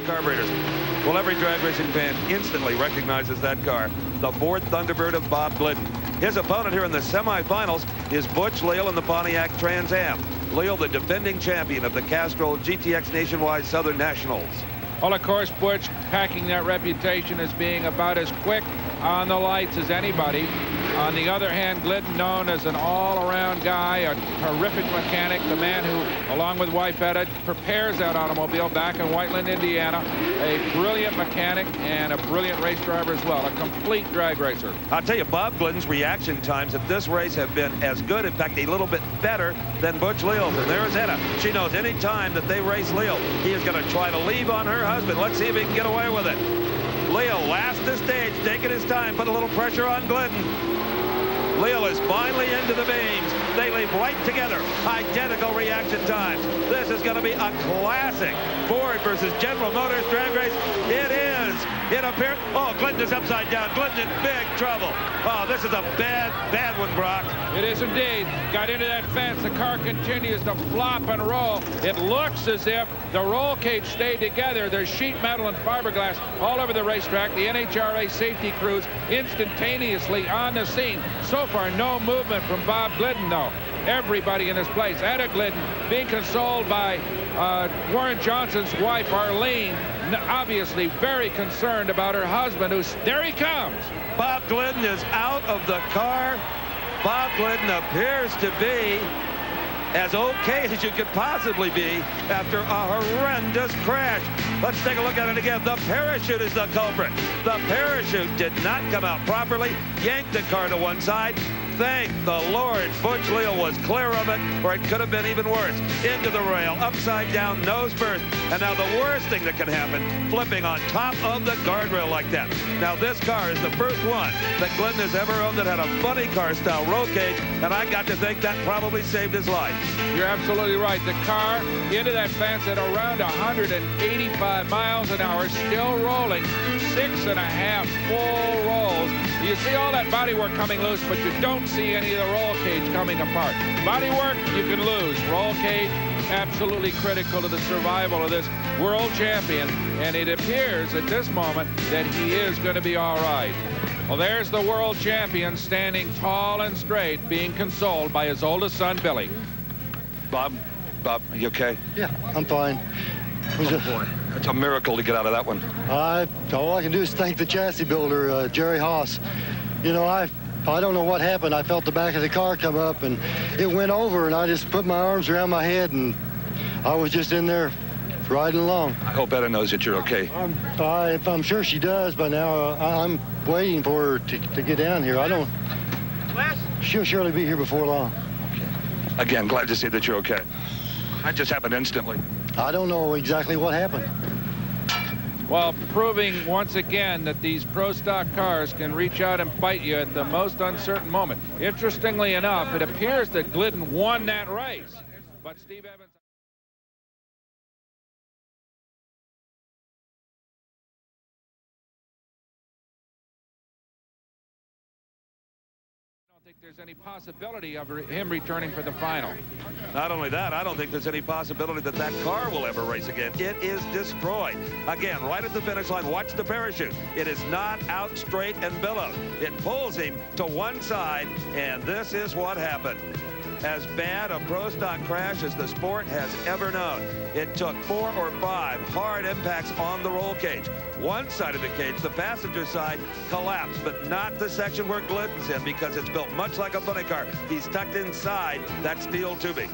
carburetors. Well, every drag racing fan instantly recognizes that car, the Ford Thunderbird of Bob Glidden. His opponent here in the semifinals is Butch Leal in the Pontiac Trans Am. Leal, the defending champion of the Castrol GTX Nationwide Southern Nationals. Well, of course, Butch packing that reputation as being about as quick on the lights as anybody. On the other hand, Glidden, known as an all-around guy, a terrific mechanic, the man who, along with wife Etta, prepares that automobile back in Whiteland, Indiana. A brilliant mechanic and a brilliant race driver as well. A complete drag racer. I'll tell you, Bob Glidden's reaction times at this race have been as good, in fact, a little bit better than Butch Leal's. And there's Etta. She knows any time that they race Leal, he is going to try to leave on her husband. Let's see if he can get away with it. Leal, last to stage, taking his time, put a little pressure on Glidden. Leal is finally into the beams. They leave right together. Identical reaction times. This is going to be a classic Ford versus General Motors drag race. It is. It appears. Oh, Glidden is upside down. Glidden in big trouble. Oh, this is a bad one, Brock. It is indeed. Got into that fence. The car continues to flop and roll. It looks as if the roll cage stayed together. There's sheet metal and fiberglass all over the racetrack. The NHRA safety crews instantaneously on the scene. So far, no movement from Bob Glidden, though. Everybody in his place. Etta Glidden being consoled by Warren Johnson's wife, Arlene, obviously very concerned about her husband, who's there he comes. Bob Glidden is out of the car. Bob Glidden appears to be as okay as you could possibly be after a horrendous crash. Let's take a look at it again. The parachute is the culprit. The parachute did not come out properly, yanked the car to one side. Thank the Lord Butch Leal was clear of it, or it could have been even worse. Into the rail, upside down, nose first. And now the worst thing that can happen, flipping on top of the guardrail like that. Now this car is the first one that Glidden has ever owned that had a funny car style roll cage, and I got to think that probably saved his life. You're absolutely right. The car into that fence at around 185 miles an hour, still rolling, 6.5 full rolls. You see all that bodywork coming loose, but you don't see any of the roll cage coming apart. Bodywork, you can lose. Roll cage, absolutely critical to the survival of this world champion. And it appears at this moment that he is going to be all right. Well, there's the world champion standing tall and straight, being consoled by his oldest son, Billy. Bob, are you okay? Yeah, I'm fine. Oh, boy. That's a miracle to get out of that one. All I can do is thank the chassis builder, Jerry Haas. You know, I don't know what happened. I felt the back of the car come up, and it went over, and I just put my arms around my head, and I was just in there riding along. I hope Etta knows that you're okay. I'm sure she does by now. I'm waiting for her to get down here. She'll surely be here before long. Okay. Again, glad to see that you're okay. That just happened instantly. I don't know exactly what happened. Well, proving once again that these pro stock cars can reach out and bite you at the most uncertain moment. Interestingly enough, it appears that Glidden won that race, but Steve Evans. I don't think there's any possibility of him returning for the final. Not only that, I don't think there's any possibility that that car will ever race again. It is destroyed. Again, right at the finish line, watch the parachute. It is not out straight and billowed. It pulls him to one side, and this is what happened. As bad a pro stock crash as the sport has ever known. It took 4 or 5 hard impacts on the roll cage. One side of the cage, the passenger side, collapsed, but not the section where Glidden's in, because it's built much like a funny car. He's tucked inside that steel tubing.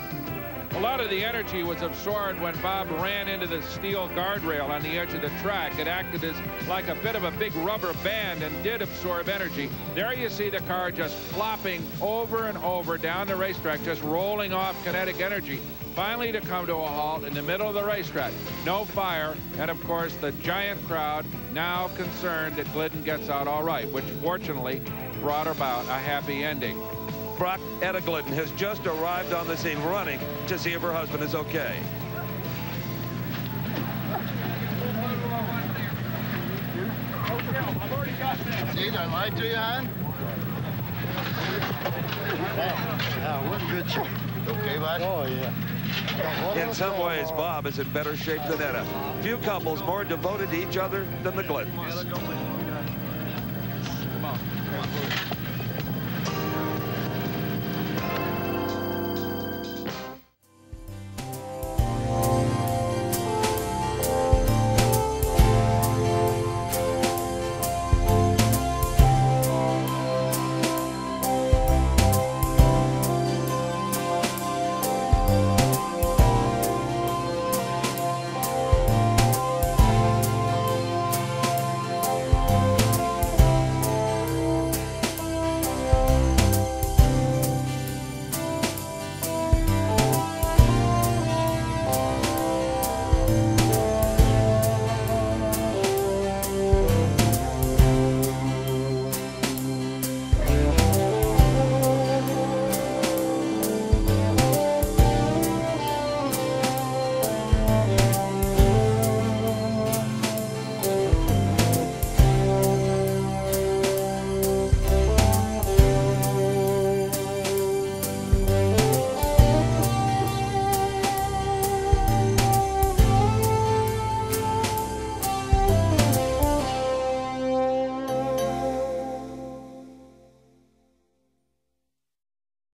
A lot of the energy was absorbed when Bob ran into the steel guardrail on the edge of the track. It acted as like a bit of a big rubber band and did absorb energy. There you see the car just flopping over and over down the racetrack, just rolling off kinetic energy, finally to come to a halt in the middle of the racetrack. No fire, and of course the giant crowd now concerned that Glidden gets out all right, which fortunately brought about a happy ending. Brock, Etta Glidden has just arrived on the scene running to see if her husband is okay. See, I lied to you, hon? Yeah, we're in good shape. Okay, bud? Oh, yeah. In some ways, Bob is in better shape than Etta. Few couples more devoted to each other than the Gliddens. Come on.